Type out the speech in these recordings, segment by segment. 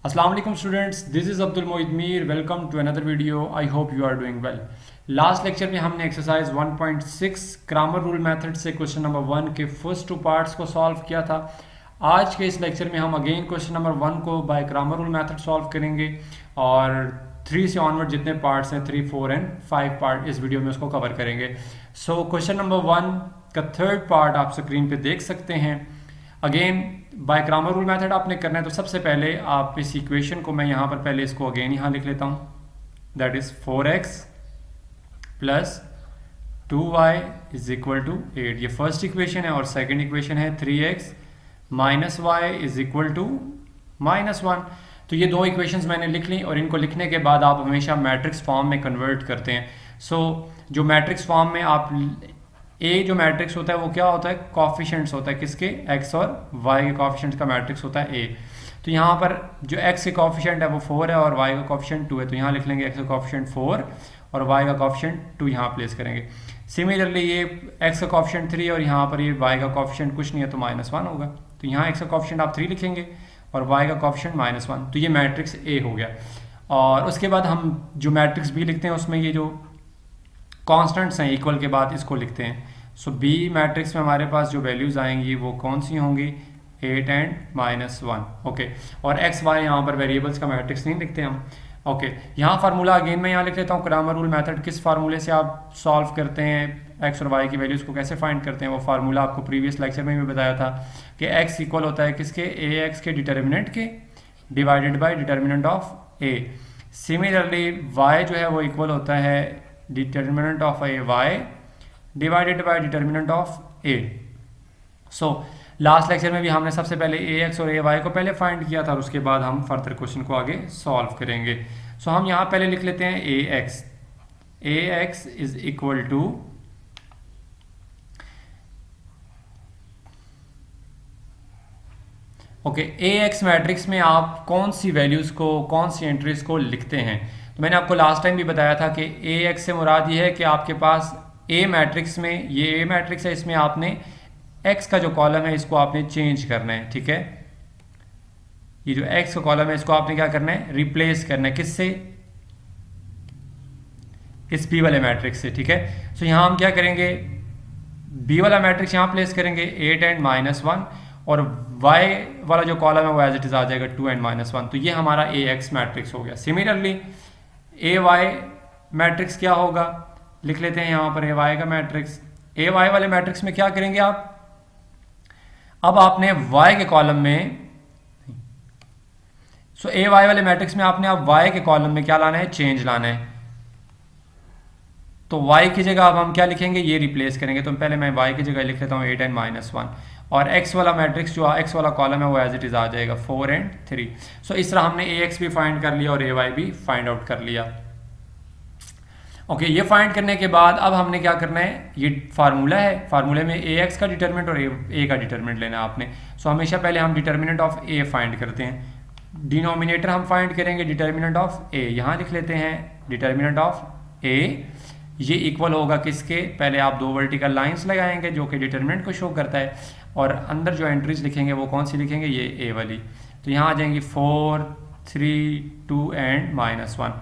Assalamu alaikum students, this is Abdul Moid Mir. Welcome to another video. I hope you are doing well. Last lecture में हमने exercise 1.6 grammar rule method से question number 1 के first two parts को solve किया था। आज के इस लेक्चर में हम अगेन क्वेश्चन नंबर 1 को by grammar rule method solve करेंगे और 3 से ऑनवर्ड जितने पार्ट्स हैं 3, 4 एंड 5 पार्ट इस वीडियो में उसको कवर करेंगे। सो क्वेश्चन नंबर 1 का थर्ड पार्ट आप स्क्रीन पे देख सकते हैं। Again by grammar rule method आपने करना है, तो सबसे पहले आप इस इक्वेशन को, मैं यहाँ पर पहले इसको अगेन यहाँ लिख लेता हूँ, that is 4x plus 2y is equal to 8। ये फर्स्ट इक्वेशन है और सेकंड इक्वेशन है 3x minus Y is equal to -1। तो ये दो इक्वेशंस मैंने लिख ली और इनको लिखने के बाद आप हमेशा मैट्रिक्स फॉर्म में कन्वर्ट करते हैं। सो जो मैट्रिक्स फॉर्म में आप ए जो मैट्रिक्स होता है वो क्या होता है, कॉफिशिएंट्स होता है, किसके, x और y के कॉफिशिएंट्स का मैट्रिक्स होता है ए। तो यहाँ पर जो x के कॉफिशिएंट है वो 4 है और y का कॉफिशिएंट 2 है, तो यहाँ लिख लेंगे x का कॉफिशिएंट 4 और y का कॉफिशिएंट 2 यहाँ प्लेस करेंगे। सिमिलरली ये x का कॉफिशिएंट 3 और यहाँ पर ये y का कॉफिशिएंट कुछ नहीं है तो -1 होगा, तो यहाँ x का कॉफिशिएंट आप 3 लिखेंगे और y का कॉफिशिएंट -1, तो ये मैट्रिक्स ए हो गया। और उसके बाद हम जो मैट्रिक्स बी लिखते हैं उसमें ये जो कॉन्स्टेंट्स हैं इक्वल के बाद इसको लिखते हैं। सो बी मैट्रिक्स में हमारे पास जो वैल्यूज आएंगी वो कौन सी होंगी, 8 एंड -1। ओके, और एक्स वाई यहाँ पर वेरिएबल्स का मैट्रिक्स नहीं लिखते हम। ओके, यहाँ फार्मूला अगेन मैं यहाँ लिख लेता हूँ, ग्रामर रूल मेथड किस फार्मूले से आप सॉल्व करते हैं, एक्स और वाई की वैल्यूज़ को कैसे फाइंड करते हैं, वो फार्मूला आपको प्रीवियस लेक्चर में भी बताया था कि एक्स इक्वल होता है किसके, ए एक्स के डिटर्मिनेंट के divided by determinant of A. Similarly Y जो है वो इक्वल होता है determinant of A Y divided by determinant of A. So last lecture में भी हमने सबसे पहले ए एक्स और ए वाई को पहले फाइंड किया था और उसके बाद हम फर्दर क्वेश्चन को आगे सॉल्व करेंगे। सो हम यहाँ पहले लिख लेते हैं A X is equal to okay, A X matrix में आप कौन सी वैल्यूज को, कौन सी एंट्रीज को लिखते हैं। तो मैंने आपको लास्ट टाइम भी बताया था कि ए एक्स से मुराद ये है कि आपके पास ए मैट्रिक्स में, ये ए मैट्रिक्स है, इसमें आपने एक्स का जो कॉलम है इसको आपने चेंज करना है, ठीक है। ये जो एक्स का कॉलम है इसको आपने क्या करना है, रिप्लेस करना है, किससे, इस बी वाले मैट्रिक्स से, ठीक है। सो यहाँ हम क्या करेंगे, बी वाला मैट्रिक्स यहाँ प्लेस करेंगे 8 एंड -1 और वाई वाला जो कॉलम है वो एज इट इज आ जाएगा 2 एंड -1, तो ये हमारा ए एक्स मैट्रिक्स हो गया। सिमिलरली ए वाई मैट्रिक्स क्या होगा, लिख लेते हैं यहाँ पर ए वाई का मैट्रिक्स। ए वाई वाले मैट्रिक्स में क्या करेंगे आप, अब आपने वाई के कॉलम में, सो ए वाई वाले मैट्रिक्स में आपने अब वाई के कॉलम में क्या लाना है, चेंज लाना है। तो वाई की जगह अब हम क्या लिखेंगे, ये रिप्लेस करेंगे। तो पहले मैं वाई की जगह लिख लेता हूँ 8 एंड -1 और एक्स वाला मैट्रिक्स जो एक्स वाला कॉलम है वो एज इट इज आ जाएगा 4 एंड 3। सो इस तरह हमने ए एक्स भी फाइंड कर लिया और ए वाई भी फाइंड आउट कर लिया। ओके, ये फाइंड करने के बाद अब हमने क्या करना है, ये फार्मूला है, फार्मूले में ए एक्स का डिटर्मिनेंट और ए का डिटर्मिनेंट लेना है आपने। सो हमेशा पहले हम डिटर्मिनेंट ऑफ ए फाइंड करते हैं, डिनोमिनेटर हम फाइंड करेंगे डिटर्मिनेंट ऑफ ए, यहाँ लिख लेते हैं डिटर्मिनेंट ऑफ ए, ये इक्वल होगा किसके, पहले आप 2 वर्टिकल लाइंस लगाएंगे जो कि डिटर्मिनेंट को शो करता है और अंदर जो एंट्रीज लिखेंगे वो कौन सी लिखेंगे, ये ए वाली। तो यहाँ आ जाएंगी 4, 3, 2 and -1।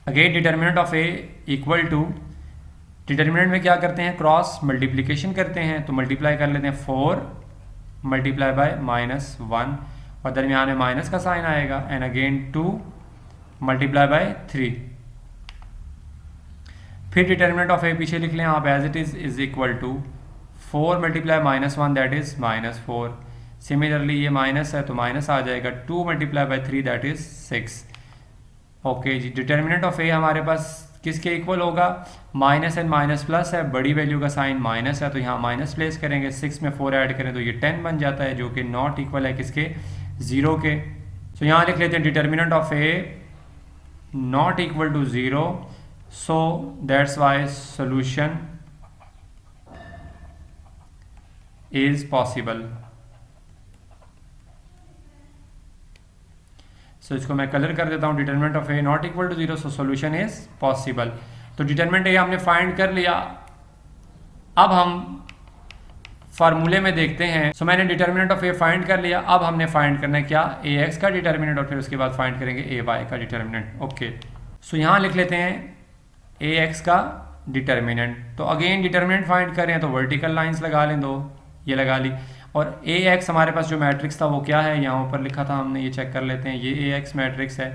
Again determinant of A equal to, determinant में क्या करते हैं, क्रॉस मल्टीप्लिकेशन करते हैं, तो मल्टीप्लाई कर लेते हैं 4 मल्टीप्लाई बाय -1 और दरमियान में माइनस का साइन आएगा एंड अगेन 2 मल्टीप्लाई बाय 3। फिर डिटर्मिनेंट ऑफ ए पीछे लिख लें आप as it is equal to 4 multiply -1 that is -4। Similarly ये माइनस है तो माइनस आ जाएगा, 2 multiply by 3 that is 6। Okay जी, डिटर्मिनेंट ऑफ ए हमारे पास किसके इक्वल होगा, माइनस एंड माइनस प्लस है, बड़ी वैल्यू का साइन माइनस है तो यहाँ माइनस प्लेस करेंगे, 6 में 4 ऐड करें तो ये 10 बन जाता है जो कि नॉट इक्वल है किसके, 0 के। तो यहाँ लिख लेते हैं determinant of A not equal to 0, so that's why solution is possible. So इसको मैं कलर कर देता हूँ, determinant of A not equal to 0, so solution is possible. तो डिटर्मिनेंट ए हमने फाइंड कर लिया। अब हम फार्मूले में देखते हैं। सो मैंने डिटर्मिनेंट ऑफ ए फाइंड कर लिया। अब हमने फाइंड करना है क्या, ए एक्स का डिटर्मिनेंट और फिर उसके बाद फाइंड करेंगे ए वाई का डिटर्मिनेंट। ओके, सो यहाँ लिख लेते हैं ए एक्स का डिटर्मिनेंट। तो अगेन डिटर्मिनेंट फाइंड कर रहे हैं तो वर्टिकल लाइंस लगा लें, दो ये लगा ली। और ए एक्स हमारे पास जो मैट्रिक्स था वो क्या है, यहाँ ऊपर लिखा था हमने, ये चेक कर लेते हैं। ये ए एक्स मैट्रिक्स है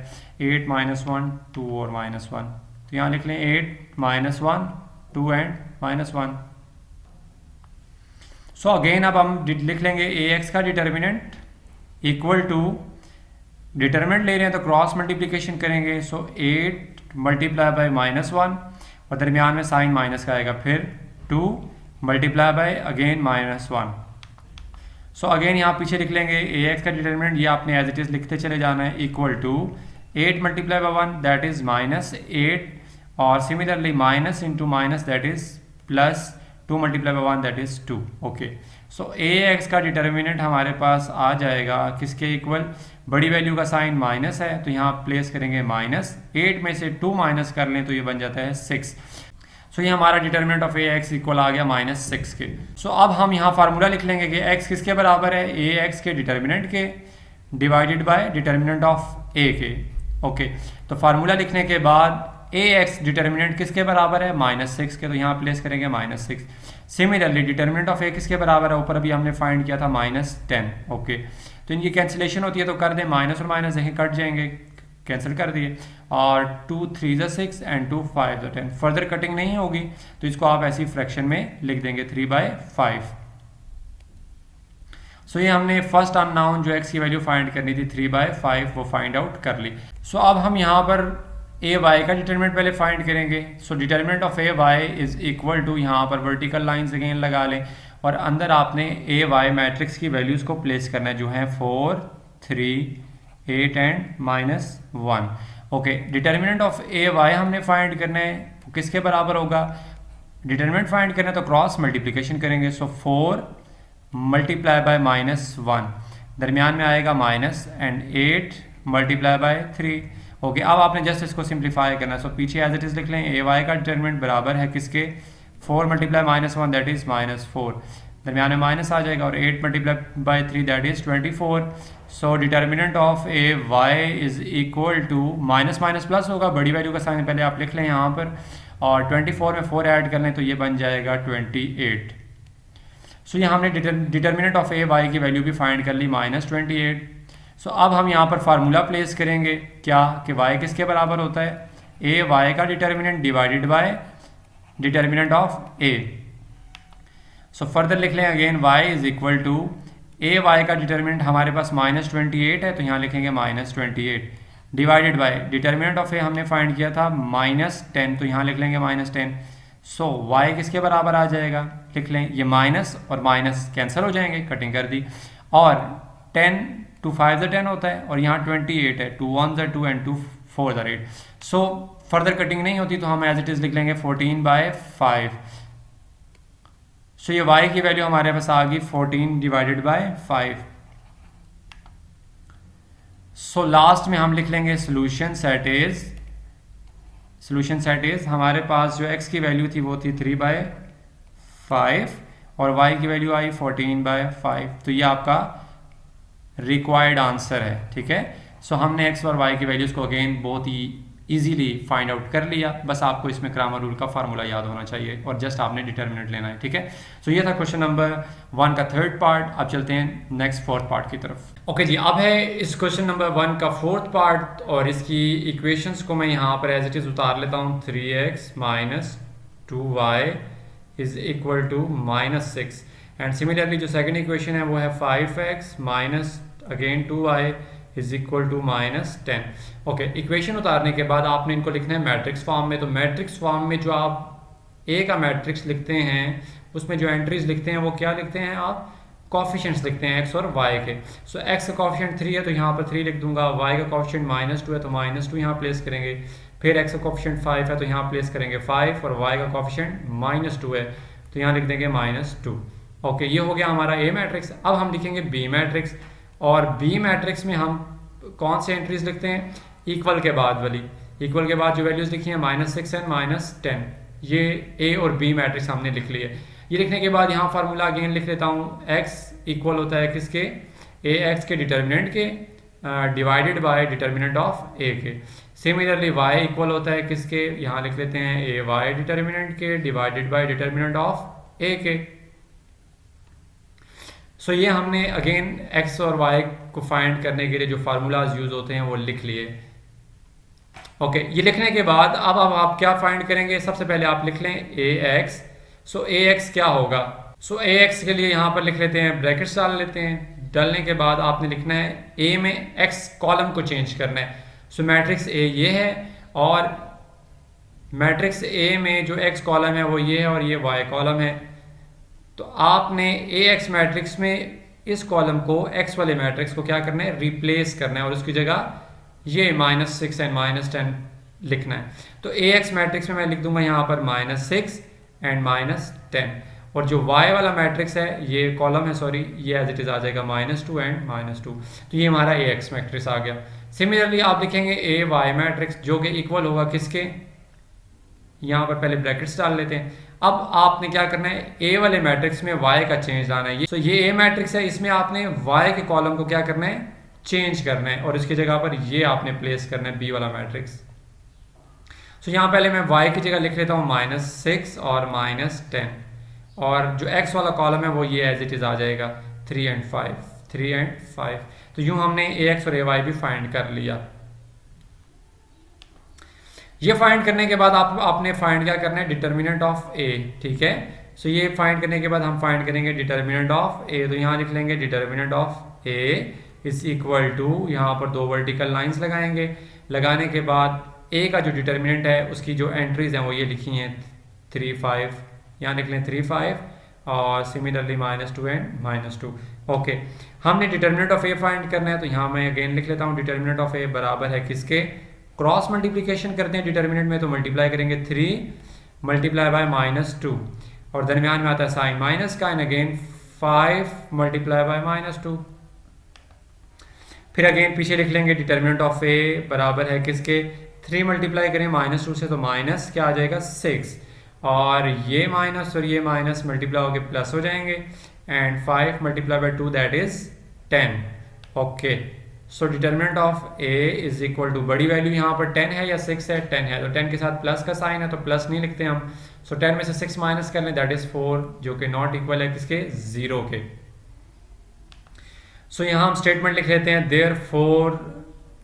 8 -1 2 और -1। तो यहाँ लिख लें 8 -1 2 एंड -1। सो अगेन अब हम लिख लेंगे ए एक्स का डिटर्मिनेंट इक्वल टू, डिटर्मिनेंट ले रहे हैं तो क्रॉस मल्टीप्लिकेशन करेंगे। सो 8 मल्टीप्लाई बाय -1 और दरमियान में साइन माइनस का आएगा, फिर 2 multiply bye again -1। So again यहाँ पीछे लिख लेंगे ए एक्स का डिटर्मिनेंट, ये आपने एज इट इज लिखते चले जाना है, equal to 8 multiply by 1 that is -8 और similarly minus into minus that is plus 2 multiply by 1 that is 2। Okay, so A X का डिटर्मिनेंट हमारे पास आ जाएगा किसके इक्वल, बड़ी वैल्यू का साइन माइनस है तो यहाँ प्लेस करेंगे -8 में से 2 माइनस कर लें तो ये बन जाता है 6। सो ये हमारा determinant of A X equal आ गया -6 के। सो अब हम यहाँ फार्मूला लिख लेंगे कि एक्स किसके बराबर है, ए एक्स के डिटर्मिनेंट के डिवाइडेड बाय डिटर्मिनेंट ऑफ ए के। ओके, तो फार्मूला लिखने के बाद ए एक्स डिटर्मिनेंट किसके बराबर है, -6 के, तो यहाँ प्लेस करेंगे -6। सिमिलरली डिटर्मिनेंट ऑफ ए किसके बराबर है, ऊपर अभी हमने फाइंड किया था -10। ओके, तो इनकी कैंसिलेशन होती है तो कर दें, माइनस और माइनस देखें कट जाएंगे, कैंसिल कर दिए। और 2 3 6 एंड 2 5 10, फर्दर कटिंग नहीं होगी तो इसको आप ऐसी फ्रैक्शन में लिख देंगे 3/5। सो ये हमने फर्स्ट अननोन जो एक्स की वैल्यू फाइंड करनी थी 3/5 वो फाइंड आउट कर ली। सो अब हम यहाँ पर ए वाई का डिटर्मिनेंट पहले फाइंड करेंगे। So determinant of A Y is equal to, यहाँ पर वर्टिकल लाइंस अगेन लगा लें और अंदर आपने ए वाई मैट्रिक्स की वैल्यूज को प्लेस करना है जो है 4 3 8 and -1। Okay, determinant of A Y हमने फाइंड करना है, किसके बराबर होगा, डिटर्मिनेंट फाइंड करना है तो क्रॉस मल्टीप्लिकेशन करेंगे। सो 4 मल्टीप्लाई बाय -1 दरमियान में आएगा minus and 8 multiply by 3। Okay, अब आपने जस्ट इसको सिंप्लीफाई करना है। सो पीछे एज इट इज लिख लें, ए वाई का डिटर्मिनेंट बराबर है किसके, 4 मल्टीप्लाई -1 दैट इज -4, दरमियान में माइनस आ जाएगा, और 8 multiply by 3 that is 24। So determinant of A Y is equal to, minus minus plus होगा, बड़ी वैल्यू का साइन पहले आप लिख लें यहाँ पर, और 24 में 4 ऐड कर लें तो ये बन जाएगा 28। सो यहाँ हमने डिटर्मिनेंट ऑफ ए वाई की वैल्यू भी फाइंड कर ली -28। सो अब हम यहाँ पर फार्मूला प्लेस करेंगे क्या, कि y किसके बराबर होता है, ए वाई का determinant divided by determinant of A. So further लिख लें again y is equal to, A Y का डिटर्मिनेंट हमारे पास -28 है तो यहाँ लिखेंगे -28 divided by determinant of A हमने फाइंड किया था -10 तो यहाँ लिख लेंगे -10। सो y किसके बराबर आ जाएगा, लिख लें, ये माइनस और माइनस कैंसिल हो जाएंगे, कटिंग कर दी, और 10 2 5 10 होता है और यहाँ 28 है, 2 1 2 एंड 2 4 8। सो फर्दर कटिंग नहीं होती तो हम एज इट इज लिख लेंगे 14/5। सो ये y की वैल्यू हमारे पास आ गई 14 डिवाइडेड बाय 5। सो लास्ट में हम लिख लेंगे सोल्यूशन सेट इज हमारे पास जो x की वैल्यू थी वो थी 3/5 और y की वैल्यू आई 14/5, तो ये आपका रिक्वायर्ड आंसर है। ठीक है, सो हमने x और y की वैल्यूज को अगेन बहुत ही इजीली फाइंड आउट कर लिया, बस आपको इसमें क्रामर रूल का फार्मूला याद होना चाहिए और जस्ट आपने डिटर्मिनेंट लेना है। ठीक है, सो ये था क्वेश्चन नंबर 1 का थर्ड पार्ट। अब चलते हैं नेक्स्ट फोर्थ पार्ट की तरफ। ओके जी, अब है इस क्वेश्चन नंबर 1 का फोर्थ पार्ट और इसकी इक्वेशंस को मैं यहाँ पर एज इट इज उतार लेता हूँ। 3x - 2y is equal to -6 and similarly जो सेकेंड इक्वेशन है वो है 5x - again 2y is equal to -10। Okay, equation उतारने के बाद आपने इनको लिखना है मैट्रिक्स फॉर्म में। तो मैट्रिक्स फॉर्म में जो आप ए का मैट्रिक्स लिखते हैं उसमें जो एंट्रीज लिखते हैं वो क्या लिखते हैं, आप कॉफिशिएंट्स लिखते हैं x और y के। सो x का कॉफिशिएंट 3 है तो यहाँ पर 3 लिख दूंगा, y का कॉफिशिएंट -2 है तो -2 यहाँ प्लेस करेंगे, फिर x का कॉफिशिएंट 5 है तो यहाँ प्लेस करेंगे 5 और y का कॉफिशिएंट -2 है तो यहाँ लिख देंगे -2। ओके, ये हो गया हमारा ए मैट्रिक्स। अब हम लिखेंगे बी मैट्रिक्स और बी मैट्रिक्स में हम कौन से एंट्रीज लिखते हैं, इक्वल के बाद वाली, इक्वल के बाद जो वैल्यूज लिखी हैं -6 एंड -10, ये ए और बी मैट्रिक्स हमने लिख ली है। ये लिखने के बाद यहाँ फार्मूला अगेन लिख लेता हूँ, x इक्वल होता है किसके, ax के डिटर्मिनेंट के divided by determinant of a के। सिमिलरली y इक्वल होता है किसके, यहाँ लिख लेते हैं ay डिटर्मिनेंट के divided by determinant of a के। सो ये हमने अगेन x और y को फाइंड करने के लिए जो फार्मूलाज यूज होते हैं वो लिख लिए। ओके, ये लिखने के बाद अब आप क्या फाइंड करेंगे, सबसे पहले आप लिख लें ax। सो ax क्या होगा, सो ax के लिए यहाँ पर लिख लेते हैं, ब्रैकेट्स डाल लेते हैं। डालने के बाद आपने लिखना है a में x कॉलम को चेंज करना है। सो मैट्रिक्स a ये है और मैट्रिक्स a में जो x कॉलम है वो ये है और ये y कॉलम है। तो आपने ax मैट्रिक्स में इस कॉलम को x वाले मैट्रिक्स को क्या करना है, रिप्लेस करना है और उसकी जगह ये -6 एंड -10 लिखना है। तो ax मैट्रिक्स में मैं लिख दूंगा यहाँ पर -6 एंड -10 और जो y वाला मैट्रिक्स है, ये कॉलम है सॉरी, ये एज इट इज आ जाएगा -2 एंड -2। तो ये हमारा ax मैट्रिक्स आ गया। सिमिलरली आप लिखेंगे ay मैट्रिक्स जो कि इक्वल होगा किसके, यहाँ पर पहले ब्रैकेट्स डाल लेते हैं। अब आपने क्या करना है, a वाले मैट्रिक्स में y का चेंज लाना है। तो ये a मैट्रिक्स है, इसमें आपने y के कॉलम को क्या करना है, चेंज करना है और इसकी जगह पर ये आपने प्लेस करना है b वाला मैट्रिक्स। सो यहाँ पहले मैं y की जगह लिख लेता हूँ -6 और -10 और जो x वाला कॉलम है वो ये एज इट इज आ जाएगा 3 एंड 5। तो यूं हमने ax और ay भी फाइंड कर लिया। ये फाइंड करने के बाद आपने फाइंड क्या करना है, डिटर्मिनेंट ऑफ a, ठीक है। सो ये फाइंड करने के बाद हम फाइंड करेंगे डिटर्मिनेंट ऑफ a। तो यहाँ लिख लेंगे determinant of a is equal to, यहाँ पर दो वर्टिकल लाइंस लगाएंगे। लगाने के बाद a का जो डिटर्मिनेंट है उसकी जो एंट्रीज हैं वो ये लिखी हैं 3, 5, यहाँ लिख लें 3, 5 और सिमिलरली -2 एंड -2। ओके, हमने डिटर्मिनेंट ऑफ a फाइंड करना है। तो यहाँ मैं अगेन लिख लेता हूँ डिटर्मिनेंट ऑफ a बराबर है किसके, क्रॉस मल्टीप्लिकेशन करते हैं डिटर्मिनेंट में, तो मल्टीप्लाई करेंगे 3 मल्टीप्लाई बाय -2 और दरमियान में आता है साइन माइनस का एंड अगेन 5 मल्टीप्लाई बाय -2। फिर अगेन पीछे लिख लेंगे डिटर्मिनेंट ऑफ a बराबर है किसके, 3 मल्टीप्लाई करें -2 से तो माइनस क्या आ जाएगा 6 और ये माइनस और ये माइनस मल्टीप्लाई होकर प्लस हो जाएंगे and 5 multiply by 2 that is 10। Okay, so determinant of a is equal to, बड़ी वैल्यू यहाँ पर 10 है या 6 है, 10 है तो 10 के साथ प्लस का साइन है तो प्लस नहीं लिखते हम। सो 10 में से 6 माइनस कर लें दैट इज 4 जो कि नॉट इक्वल है किसके, 0 के। सो यहाँ हम स्टेटमेंट लिख लेते हैं therefore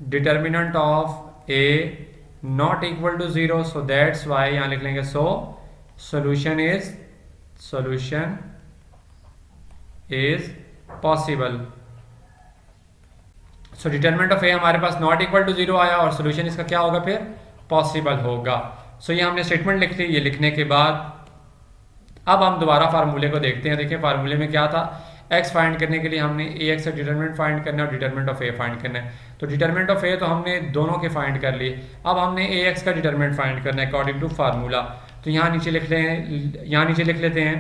determinant of a not equal to 0, so that's why, यहाँ लिख लेंगे so solution is possible. So determinant of a हमारे पास नॉट इक्वल टू 0 आया और सोल्यूशन इसका क्या होगा, फिर पॉसिबल होगा। सो ये हमने स्टेटमेंट लिख ली। ये लिखने के बाद अब हम दोबारा फार्मूले को देखते हैं। देखिए फार्मूले में क्या था, x फाइंड करने के लिए हमने ax का डिटर्मिनेंट फाइंड करना है और डिटर्मिनेंट ऑफ a फाइंड करना है। तो डिटर्मिनेंट ऑफ a तो हमने दोनों के फाइंड कर लिए, अब हमने ax का डिटर्मिनेंट फाइंड करना है अकॉर्डिंग टू फार्मूला। तो यहाँ नीचे लिख लेते हैं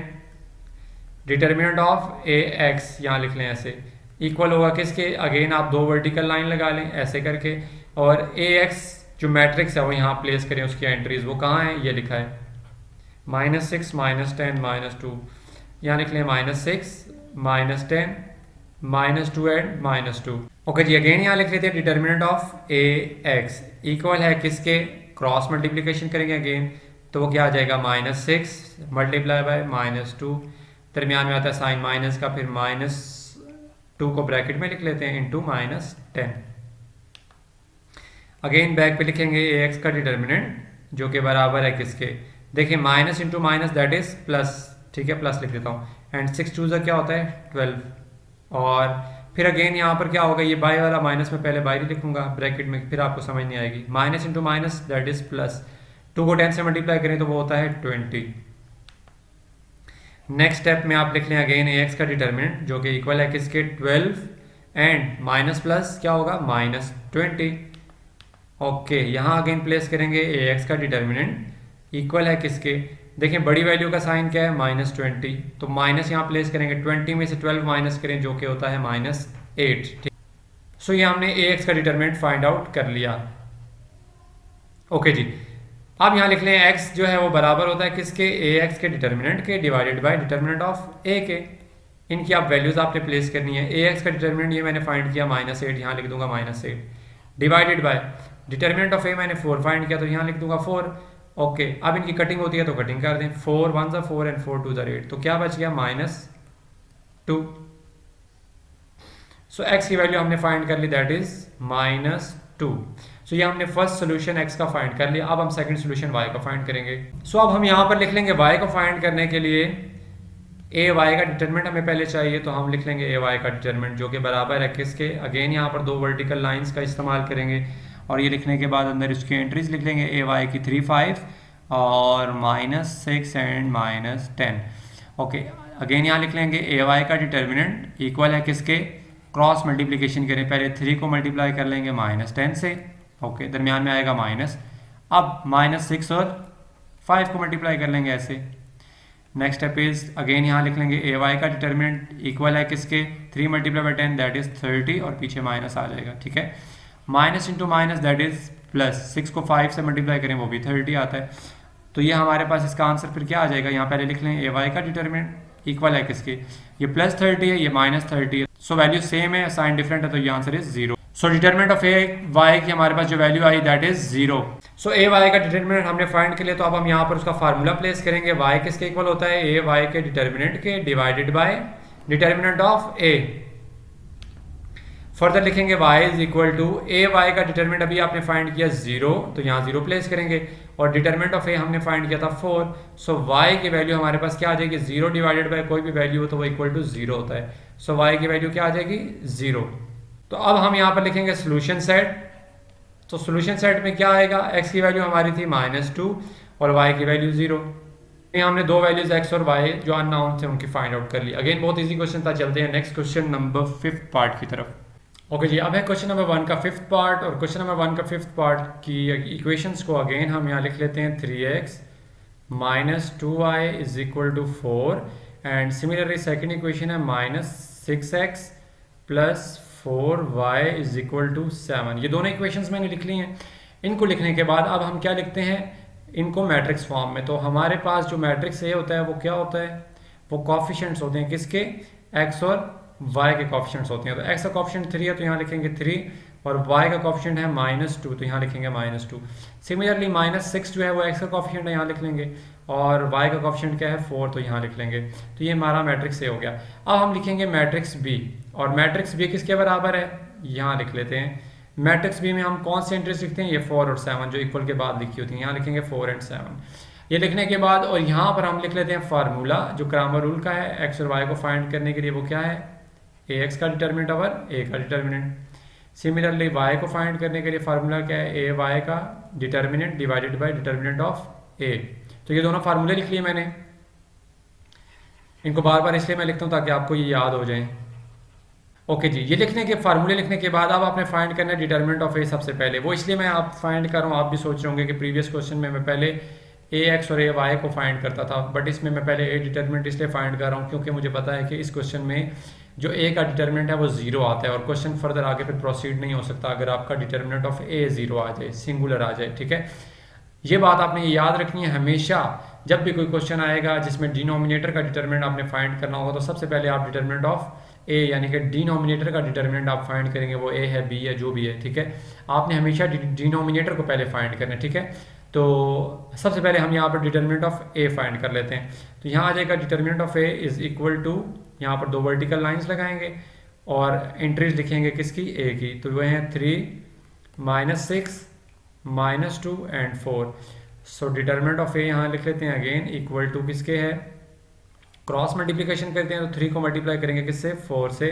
डिटर्मिनेंट ऑफ ax, यहाँ लिख लें ऐसे, इक्वल होगा किसके, अगेन आप दो वर्टिकल लाइन लगा लें ऐसे करके और ax जो मैट्रिक्स है वो यहाँ प्लेस करें, उसकी एंट्रीज वो कहाँ है, ये लिखा है -6 -10 -2, यहाँ लिख लें -6 -10 -2 एंड -2। ओके जी, अगेन यहाँ लिख लेते हैं डिटर्मिनेंट ऑफ ax इक्वल है किसके, क्रॉस मल्टीप्लिकेशन करेंगे अगेन तो वो क्या आ जाएगा -6 मल्टीप्लाई बाय -2, दरमियान में आता है साइन माइनस का, फिर -2 को ब्रैकेट में लिख लेते हैं इंटू -10। अगेन बैक पे लिखेंगे ax का डिटर्मिनेंट जो कि बराबर है किसके, देखिए minus into minus that is plus, ठीक है प्लस लिख देता हूँ एंड 6 2 क्या होता है 12 और फिर अगेन यहाँ पर क्या होगा, ये बाई वाला माइनस में पहले बाई लिखूंगा ब्रैकेट में, फिर आपको समझ नहीं आएगी, minus into minus that is plus, 2 को 10 से मल्टीप्लाई करें तो वो होता है 20। नेक्स्ट स्टेप में आप लिख लें अगेन ax का डिटर्मिनेंट जो कि इक्वल है किसके 12 एंड माइनस प्लस क्या होगा -20। ओके, यहाँ अगेन प्लेस करेंगे ax का डिटर्मिनेंट इक्वल है किसके, देखें बड़ी वैल्यू का साइन क्या है -20, तो माइनस यहाँ प्लेस करेंगे, 20 में से 12 माइनस करें जो कि होता है -8। सो ये हमने ax का डिटर्मिनेंट फाइंड आउट कर लिया। ओके जी, अब यहाँ लिख लें x जो है वो बराबर होता है किसके, ax के डिटर्मिनेंट के divided by determinant of a के। इनकी आप वैल्यूज आपने प्लेस करनी है। ax का डिटर्मिनेंट ये मैंने फाइंड किया -8, यहाँ लिख दूंगा -8 divided by determinant of a मैंने 4 फाइंड किया तो यहाँ लिख दूंगा 4। ओके, अब इनकी कटिंग होती है तो कटिंग कर दें, 4 1 4 एंड 4 2 8, तो क्या बच गया -2। सो x की वैल्यू हमने फाइंड कर ली, दैट इज -2। सो ये हमने फर्स्ट सोल्यूशन x का फाइंड कर लिया। अब हम सेकंड सोल्यूशन y का फाइंड करेंगे। सो अब हम यहाँ पर लिख लेंगे y को फाइंड करने के लिए ए वाई का डिटरमिनेंट हमें पहले चाहिए, तो हम लिख लेंगे ए वाई का डिटरमिनेंट जो कि बराबर है किसके, अगेन यहाँ पर दो वर्टिकल लाइंस का इस्तेमाल करेंगे और ये लिखने के बाद अंदर इसकी एंट्रीज लिख लेंगे, ए वाई की 3 5 और -6 एंड -10। ओके, अगेन यहाँ लिख लेंगे ए वाई का डिटरमिनेंट इक्वल है किसके, क्रॉस मल्टीप्लीकेशन करें, पहले 3 को मल्टीप्लाई कर लेंगे -10 से। ओके, दरमियान में आएगा माइनस, अब -6 और 5 को मल्टीप्लाई कर लेंगे ऐसे। नेक्स्ट स्टेप इज अगेन यहाँ लिख लेंगे ए वाई का डिटर्मिनेंट इक्वल है किसके, 3 मल्टीप्लाई बाई 10 दैट इज 30 और पीछे माइनस आ जाएगा। ठीक है, minus into minus that is plus, 6 को 5 से मल्टीप्लाई करें वो भी 30 आता है। तो ये हमारे पास इसका आंसर फिर क्या आ जाएगा, यहाँ पहले लिख लें ए वाई का डिटर्मिनेंट इक्वल है किसके, ये +30 है, ये -30 है। सो वैल्यू सेम है, साइन डिफरेंट है, तो ये answer is 0। So determinant of A Y की हमारे पास जो वैल्यू आई that is 0। So A Y का डिटर्मिनेंट हमने फाइंड कर लिया, तो अब हम यहाँ पर उसका फार्मूला प्लेस करेंगे। वाई किसके इक्वल होता है, ए वाई के डिटर्मिनेंट के divided by determinant of A. Further लिखेंगे y is equal to A Y का डिटर्मिनेंट अभी आपने फाइंड किया 0, तो यहाँ 0 प्लेस करेंगे और डिटर्मिनेंट ऑफ ए हमने फाइंड किया था 4। सो y की वैल्यू हमारे पास क्या आ जाएगी, 0 डिवाइडेड बाय कोई भी वैल्यू हो तो वो इक्वल टू 0 होता है। सो y की वैल्यू क्या आ जाएगी, 0। तो अब हम यहाँ पर लिखेंगे सोल्यूशन सेट। तो सोल्यूशन सेट में क्या आएगा, x की वैल्यू हमारी थी -2 और y की वैल्यू 0। यहाँ हमने दो वैल्यूज x और y जो अननोन थे उनकी फाइंड आउट कर ली। अगेन बहुत इजी क्वेश्चन था। चलते हैं next question number 5th part की तरफ। ओके जी, अब है क्वेश्चन नंबर 1 का 5th पार्ट, और क्वेश्चन नंबर 1 का 5th पार्ट की इक्वेशंस को अगेन हम यहाँ लिख लेते हैं 3x - 2y is equal to 4 and similarly second equation है -6x plus 4y is equal to 7। ये दोनों इक्वेशंस मैंने लिख ली हैं। इनको लिखने के बाद अब हम क्या लिखते हैं, इनको मैट्रिक्स फॉर्म में। तो हमारे पास जो मैट्रिक्स ए होता है वो क्या होता है, वो कोफिशिएंट्स होते हैं किसके, x और y के कोफिशिएंट्स होते हैं। तो x का कोफिशिएंट 3 है तो यहाँ लिखेंगे 3 और y का कोफिशिएंट है -2 तो यहाँ लिखेंगे -2। सिमिलरली -6 जो है वो x का कोफिशिएंट है, यहाँ लिख लेंगे, और y का कोफिशिएंट क्या है 4 तो यहाँ लिख लेंगे। तो ये हमारा मैट्रिक्स ए हो गया। अब हम लिखेंगे मैट्रिक्स बी, और मैट्रिक्स बी किसके बराबर है, यहाँ लिख लेते हैं। मैट्रिक्स बी में हम कौन से एंट्रीज लिखते हैं, ये 4 और 7 जो इक्वल के बाद लिखी होती है, यहाँ लिखेंगे 4 एंड 7। ये लिखने के बाद और यहाँ पर हम लिख लेते हैं फार्मूला जो क्रैमर रूल का है, x और y को फाइंड करने के लिए, वो क्या है, ax का डिटर्मिनेंट ओवर a का डिटर्मिनेंट। सिमिलरली y को फाइंड करने के लिए फार्मूला क्या है, a y का determinant divided by determinant of a। तो ये दोनों फार्मूले लिख लिए मैंने, इनको बार बार इसलिए मैं लिखता हूँ ताकि आपको ये याद हो जाए। ओके जी, ये लिखने के फार्मूले लिखने के बाद अब आपने फाइंड करना है डिटर्मिनेंट ऑफ a सबसे पहले। वो इसलिए मैं आप फाइंड कर रहा हूँ, आप भी सोच रहे होंगे कि प्रीवियस क्वेश्चन में मैं पहले ax और ay को फाइंड करता था, बट इसमें मैं पहले a डिटर्मिनेंट इसलिए फाइंड कर रहा हूँ क्योंकि मुझे पता है कि इस क्वेश्चन में जो a का डिटर्मिनेंट है वो 0 आता है और क्वेश्चन फर्दर आगे फिर प्रोसीड नहीं हो सकता अगर आपका डिटर्मिनेंट ऑफ a 0 आ जाए, सिंगुलर आ जाए। ठीक है, ये बात आपने याद रखनी है हमेशा। जब भी कोई क्वेश्चन आएगा जिसमें डिनोमिनेटर का डिटर्मिनेंट आपने फाइंड करना होगा, तो सबसे पहले आप डिटर्मिनेंट ऑफ a यानी कि डिनोमिनेटर का डिटर्मिनेंट आप फाइंड करेंगे, वो a है, b है, जो भी है। ठीक है, आपने हमेशा डिनोमिनेटर को पहले फाइंड करना है। ठीक है, तो सबसे पहले हम यहाँ पर डिटर्मिनेंट ऑफ a फाइंड कर लेते हैं। तो यहाँ आ जाएगा determinant of a is equal to, यहाँ पर दो वर्टिकल लाइंस लगाएंगे और एंट्रीज लिखेंगे किसकी, a की। तो वह हैं 3 -6 -2 and 4। So determinant of a यहाँ लिख लेते हैं अगेन इक्वल टू किसके है, क्रॉस मल्टीप्लिकेशन करते हैं तो 3 को मल्टीप्लाई करेंगे किससे, 4 से,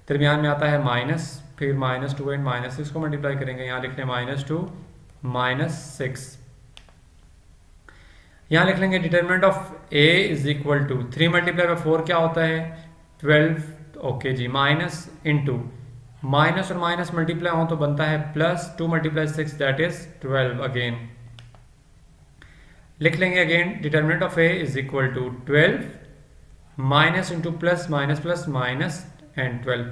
दरमियान में आता है माइनस, फिर -2 एंड -6 को मल्टीप्लाई करेंगे, यहाँ लिख लें -2 -6। यहाँ लिख लेंगे determinant of a is equal to 3 multiply by 4 क्या होता है, 12। ओके जी, माइनस इंटू माइनस और माइनस मल्टीप्लाई हो तो बनता है प्लस, 2 × 6 दैट इज 12। अगेन लिख लेंगे again determinant of a is equal to 12 minus into plus minus plus minus and 12।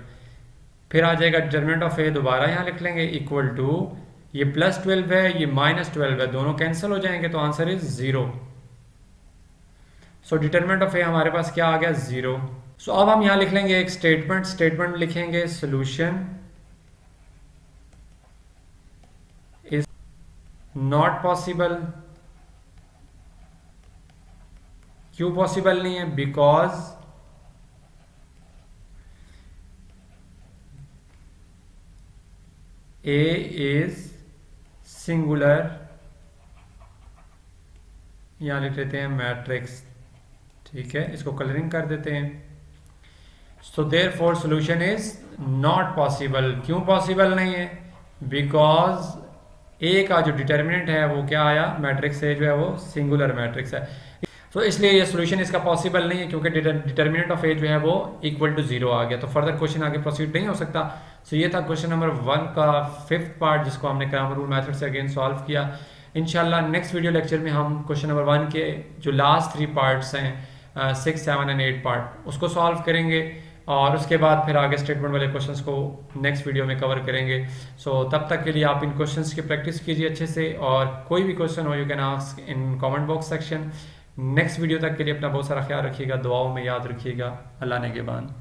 फिर आ जाएगा डिटर्मिनेंट ऑफ a, दोबारा यहाँ लिख लेंगे इक्वल टू ये +12 है, ये -12 है, दोनों कैंसिल हो जाएंगे तो answer is 0। So determinant of A हमारे पास क्या आ गया, 0। सो अब हम यहां लिख लेंगे एक स्टेटमेंट लिखेंगे सोल्यूशन इज नॉट पॉसिबल। क्यों पॉसिबल नहीं है, बिकॉज ए इज सिंगुलर, यहां लिख लेते हैं मैट्रिक्स, ठीक है, इसको कलरिंग कर देते हैं। So therefore solution is not possible. क्यों पॉसिबल नहीं है, बिकॉज ए का जो डिटर्मिनेंट है वो क्या आया, मैट्रिक्स ए जो है वो सिंगुलर मैट्रिक्स है। तो इसलिए ये सॉल्यूशन इसका पॉसिबल नहीं है, क्योंकि डिटर्मिनेंट ऑफ ए जो है वो इक्वल टू 0 आ गया, तो फर्दर क्वेश्चन आगे प्रोसीड नहीं हो सकता। सो ये था क्वेश्चन नंबर 1 का 5th पार्ट, जिसको हमने ग्रामर रूल मेथड से अगेन सॉल्व किया। इंशाल्लाह नेक्स्ट वीडियो लेक्चर में हम क्वेश्चन नंबर 1 के जो लास्ट 3 पार्ट्स हैं 6, 7 एंड 8 पार्ट, उसको सॉल्व करेंगे और उसके बाद फिर आगे स्टेटमेंट वाले क्वेश्चंस को नेक्स्ट वीडियो में कवर करेंगे। सो तब तक के लिए आप इन क्वेश्चंस की प्रैक्टिस कीजिए अच्छे से, और कोई भी क्वेश्चन हो you can ask in comment box section. Next video तक के लिए अपना बहुत सारा ख्याल रखिएगा, दुआओं में याद रखिएगा। अल्लाह ने के बाद।